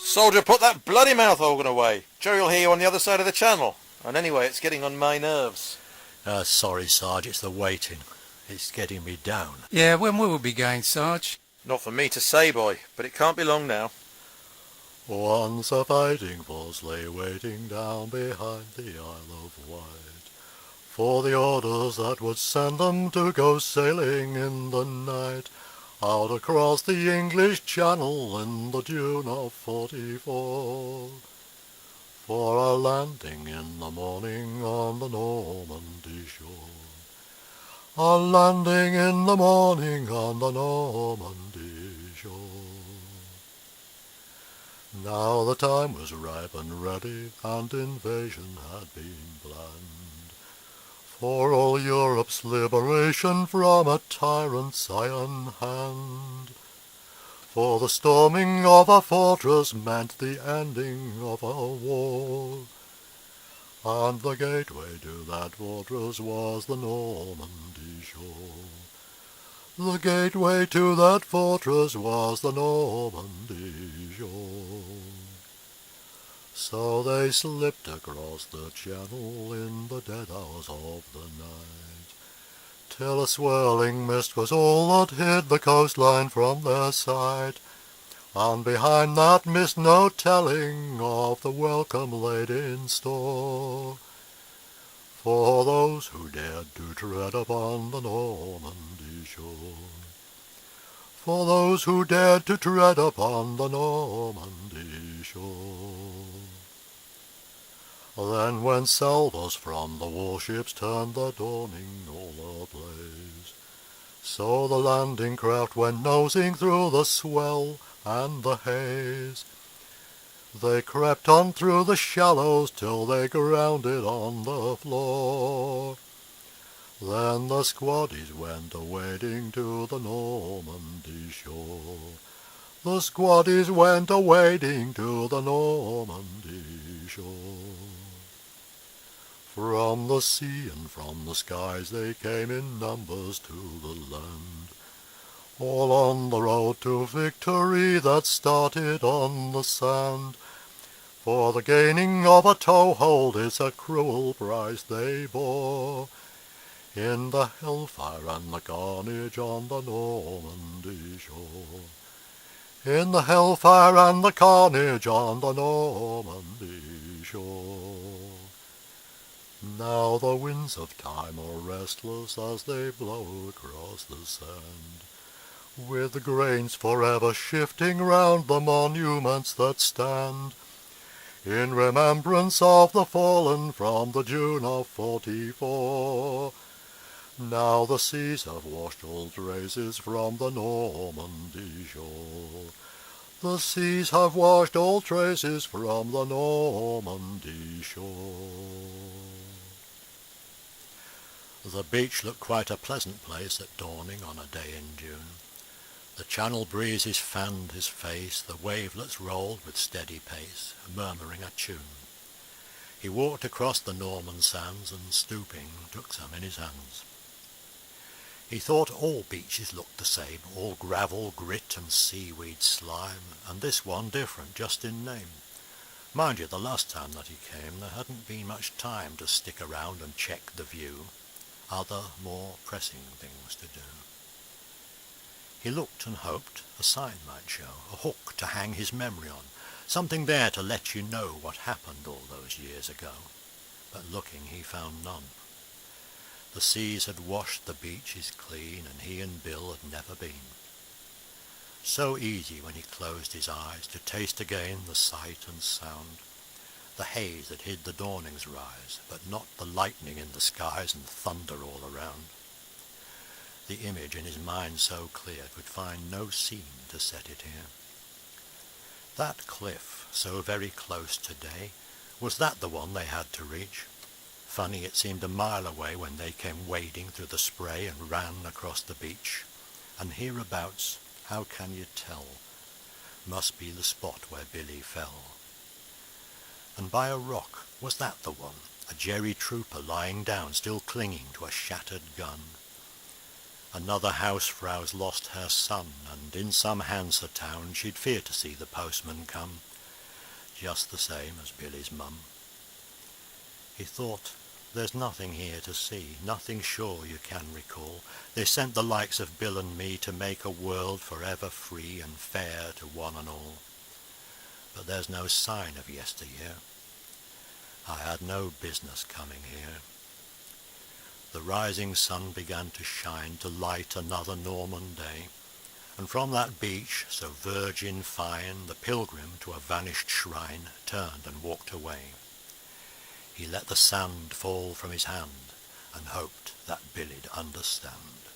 Soldier, put that bloody mouth organ away. Jerry'll hear you on the other side of the channel. And anyway, it's getting on my nerves. Sorry, Sarge, it's the waiting. It's getting me down. Yeah, when will we be going, Sarge? Not for me to say, boy, but it can't be long now. Once a fighting force lay waiting down behind the Isle of Wight, for the orders that would send them to go sailing in the night, out across the English Channel in the June of 44, for a landing in the morning on the Normandy shore. A landing in the morning on the Normandy shore. Now the time was ripe and ready, and invasion had been planned, for all Europe's liberation from a tyrant's iron hand. For the storming of a fortress meant the ending of a war, and the gateway to that fortress was the Normandy shore. The gateway to that fortress was the Normandy shore. So they slipped across the channel in the dead hours of the night, till a swirling mist was all that hid the coastline from their sight, and behind that mist no telling of the welcome laid in store, for those who dared to tread upon the Normandy shore. For those who dared to tread upon the Normandy shore. Then when salvos from the warships turned the dawning all ablaze, so the landing craft went nosing through the swell and the haze. They crept on through the shallows till they grounded on the floor. Then the squaddies went a-wading to the Normandy shore. The squaddies went a-wading to the Normandy shore. From the sea and from the skies they came in numbers to the land, all on the road to victory that started on the sand. For the gaining of a toehold is a cruel price they bore, in the hellfire and the carnage on the Normandy shore. In the hellfire and the carnage on the Normandy shore. Now the winds of time are restless as they blow across the sand, with grains forever shifting round the monuments that stand, in remembrance of the fallen from the June of 44. Now the seas have washed all traces from the Normandy shore. The seas have washed all traces from the Normandy shore. The beach looked quite a pleasant place at dawning on a day in June. The channel breezes fanned his face, the wavelets rolled with steady pace, murmuring a tune. He walked across the Norman sands and, stooping, took some in his hands. He thought all beaches looked the same, all gravel, grit and seaweed slime, and this one different just in name. Mind you, the last time that he came there hadn't been much time to stick around and check the view. Other, more pressing things to do. He looked and hoped a sign might show, a hook to hang his memory on, something there to let you know what happened all those years ago. But looking he found none. The seas had washed the beaches clean, and he and Bill had never been. So easy when he closed his eyes to taste again the sight and sound, the haze that hid the dawning's rise, but not the lightning in the skies and thunder all around. The image in his mind so clear could find no scene to set it here. That cliff, so very close today, was that the one they had to reach? Funny, it seemed a mile away when they came wading through the spray and ran across the beach. And hereabouts, how can you tell? Must be the spot where Billy fell. And by a rock, was that the one? A Jerry trooper lying down, still clinging to a shattered gun. Another housefrau's lost her son, and in some Hansa town she'd fear to see the postman come. just the same as Billy's mum. He thought, there's nothing here to see, nothing sure you can recall. They sent the likes of Bill and me to make a world forever free and fair to one and all. But there's no sign of yesteryear. I had no business coming here. The rising sun began to shine to light another Norman day, and from that beach, so virgin fine, the pilgrim to a vanished shrine turned and walked away. He let the sand fall from his hand and hoped that Billy'd understand.